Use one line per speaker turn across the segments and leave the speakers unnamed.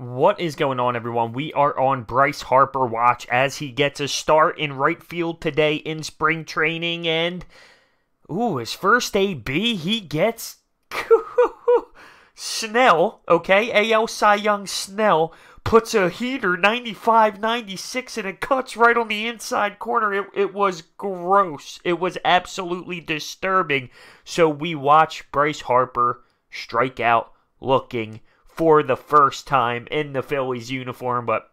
What is going on, everyone? We are on Bryce Harper watch as he gets a start in right field today in spring training. And, his first AB, he gets Snell, okay? AL Cy Young Snell puts a heater, 95, 96, and it cuts right on the inside corner. It was gross. It was absolutely disturbing. So we watch Bryce Harper strike out looking for the first time in the Phillies uniform, but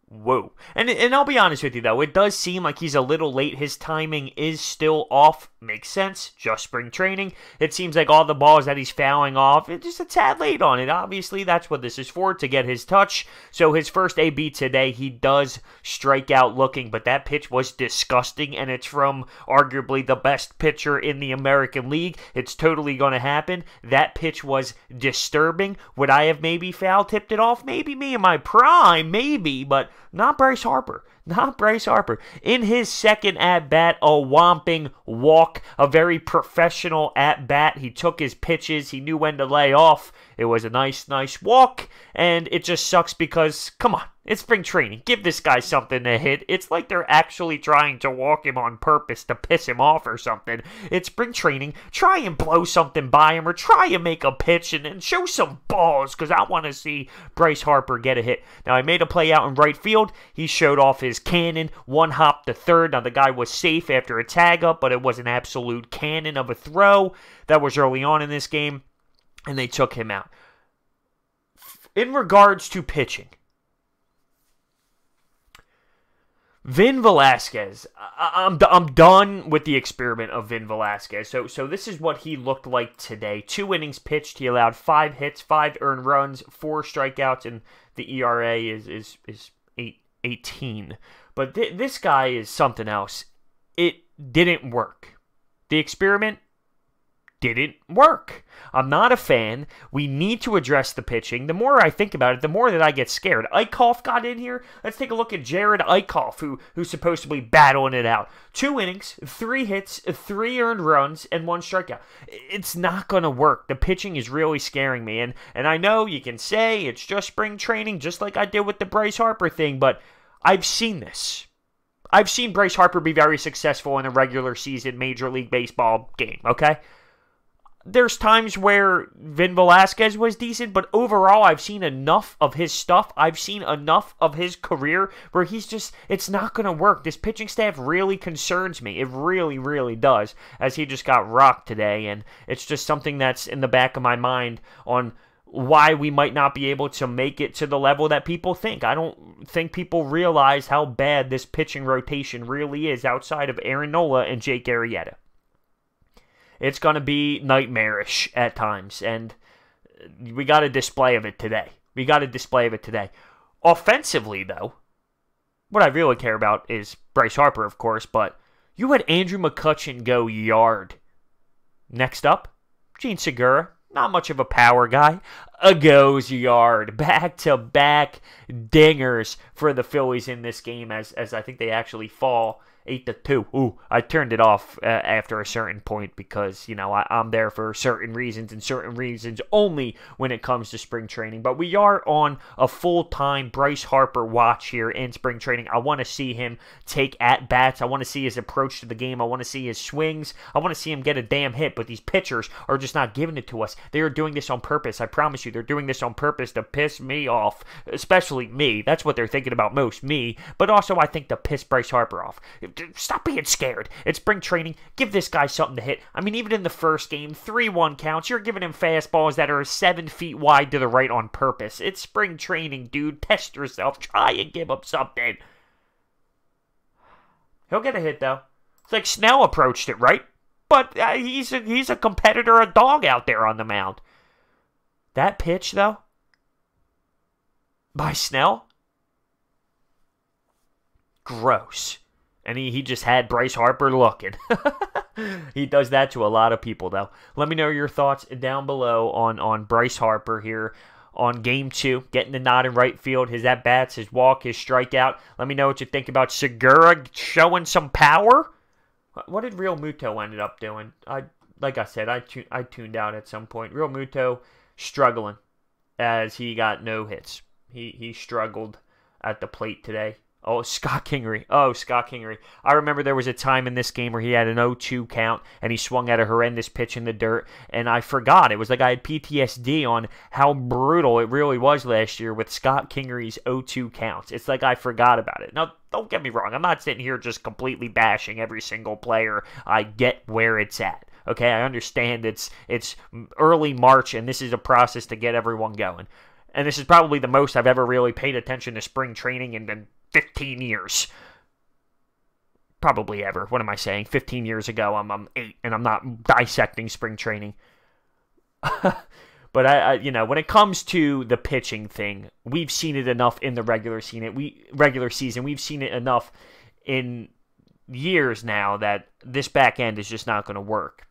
whoa. And I'll be honest with you, though. It does seem like he's a little late. His timing is still off. Makes sense. Just spring training. It seems like all the balls that he's fouling off, it's just a tad late on it. Obviously, that's what this is for, to get his touch. So his first AB today, he does strike out looking, but that pitch was disgusting, and it's from arguably the best pitcher in the American League. It's totally going to happen. That pitch was disturbing. Would I have maybe foul tipped it off? Maybe me in my prime, maybe, but not Bryce Harper. Not Bryce Harper. In his second at-bat, a whomping walk, a very professional at-bat. He took his pitches. He knew when to lay off. It was a nice walk, and it just sucks because, come on, it's spring training. Give this guy something to hit. It's like they're actually trying to walk him on purpose to piss him off or something. It's spring training. Try and blow something by him or try and make a pitch and show some balls because I want to see Bryce Harper get a hit. Now, I made a play out in right field. He showed off his cannon, one hop to third. Now, the guy was safe after a tag up, but it was an absolute cannon of a throw. That was early on in this game, and they took him out. In regards to pitching, Vin Velasquez, I'm done with the experiment of Vin Velasquez. So this is what he looked like today. 2 innings pitched. He allowed 5 hits, 5 earned runs, 4 strikeouts, and the ERA is 18. But this guy is something else. It didn't work. The experiment didn't work. I'm not a fan. We need to address the pitching. The more I think about it, the more that I get scared. Eichhoff got in here. Let's take a look at Jared Eichhoff, who's supposed to be battling it out. 2 innings, 3 hits, 3 earned runs, and 1 strikeout. It's not going to work. The pitching is really scaring me. And I know you can say it's just spring training, just like I did with the Bryce Harper thing, but I've seen this. I've seen Bryce Harper be very successful in a regular season Major League Baseball game, okay? There's times where Vin Velasquez was decent, but overall, I've seen enough of his stuff. I've seen enough of his career where it's not going to work. This pitching staff really concerns me. It really, really does, as he just got rocked today, and it's just something that's in the back of my mind on why we might not be able to make it to the level that people think. I don't think people realize how bad this pitching rotation really is outside of Aaron Nola and Jake Arrieta. It's going to be nightmarish at times, and we got a display of it today. Offensively, though, what I really care about is Bryce Harper, of course, but you had Andrew McCutchen go yard. Next up, Gene Segura, not much of a power guy, goes yard. Back-to-back dingers for the Phillies in this game as I think they actually fall 8-2. Ooh, I turned it off after a certain point because, I'm there for certain reasons and certain reasons only when it comes to spring training. But we are on a full-time Bryce Harper watch here in spring training. I want to see him take at-bats. I want to see his approach to the game. I want to see his swings. I want to see him get a damn hit. But these pitchers are just not giving it to us. They are doing this on purpose. I promise you, they're doing this on purpose to piss me off, especially me. That's what they're thinking about most, me. But also, I think to piss Bryce Harper off. Stop being scared. It's spring training. Give this guy something to hit. I mean, even in the first game, 3-1 counts. You're giving him fastballs that are 7 feet wide to the right on purpose. It's spring training, dude. Test yourself. Try and give him something. He'll get a hit, though. It's like Snell approached it, right? But he's a competitor, a dog out there on the mound. That pitch, though, by Snell, gross. And he just had Bryce Harper looking. He does that to a lot of people, though. Let me know your thoughts down below on Bryce Harper here on Game 2. Getting the nod in right field, his at-bats, his walk, his strikeout. Let me know what you think about Segura showing some power. What did Real Muto ended up doing? Like I said, I tuned out at some point. Real Muto struggling. as he got no hits. He struggled at the plate today. Oh, Scott Kingery. Oh, Scott Kingery. I remember there was a time in this game where he had an 0-2 count, and he swung at a horrendous pitch in the dirt, and I forgot. It was like I had PTSD on how brutal it really was last year with Scott Kingery's 0-2 counts. It's like I forgot about it. Now, don't get me wrong. I'm not sitting here just completely bashing every single player. I get where it's at. Okay, I understand it's early March, and this is a process to get everyone going. And this is probably the most I've ever really paid attention to spring training in 15 years. Probably ever. What am I saying? 15 years ago, I'm 8, and I'm not dissecting spring training. But I when it comes to the pitching thing, we've seen it enough in the regular season. We've seen it enough in years now that this back end is just not going to work.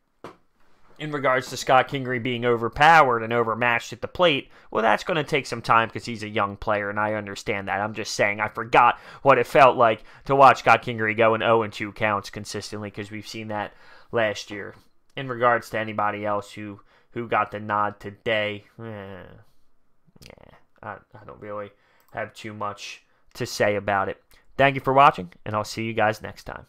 In regards to Scott Kingery being overpowered and overmatched at the plate, well, that's going to take some time because he's a young player, and I understand that. I'm just saying I forgot what it felt like to watch Scott Kingery go in 0-2 counts consistently because we've seen that last year. In regards to anybody else who got the nod today, I don't really have too much to say about it. Thank you for watching, and I'll see you guys next time.